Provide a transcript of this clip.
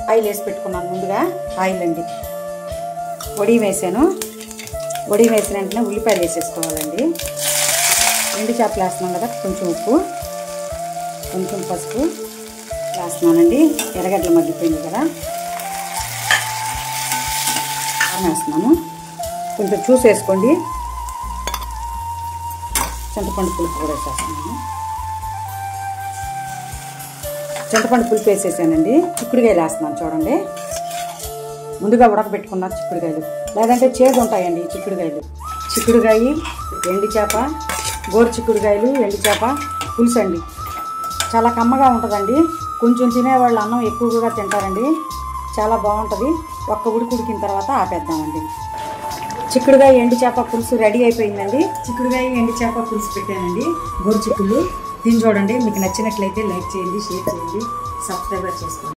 Oil వేసి పెట్టుకున్నాను ముందుగా. ఆయిల్ అండి, వడియం వేసాను. వడియం వేసిన వెంటనే ఉల్లిపాయలు వేసేసుకోవాలండి. ఎండు చేపలు వేస్తున్నాం కదా, కొంచెం ఉప్పు, కొంచెం పసుపు వేస్తున్నానండి. ఎర్రగడ్డలు మగ్గిపోయింది కదా, వేస్తున్నాను. కొంచెం చూసేసుకోండి. చింతపండు పులుపు కూడా వేసేస్తున్నాను. చింతపండు పులుపు వేసేసానండి. చిక్కుడుకాయలు వేస్తున్నాను చూడండి. ముందుగా ఉడకబెట్టుకున్న చిక్కుడుకాయలు, లేదంటే చేదు ఉంటాయండి చిక్కుడుకాయలు. చిక్కుడుకాయ, ఎండు చేప, గోరు చిక్కుడుకాయలు, ఎండు చేప పులుసు అండి. చాలా కమ్మగా ఉంటుందండి. కొంచెం తినేవాళ్ళు అన్నం ఎక్కువగా తింటారండి. చాలా బాగుంటుంది. ఒక్క ఉడికిన తర్వాత ఆపేద్దామండి. చిక్కుడుకాయ ఎండు చేప పులుసు రెడీ అయిపోయిందండి. చిక్కుడుకాయ ఎండు చేప పులుసు పెట్టానండి, గోరు చిక్కుళ్ళు. దీన్ని చూడండి. మీకు నచ్చినట్లయితే లైక్ చేయండి, షేర్ చేయండి, సబ్స్క్రైబ్ చేసుకోండి.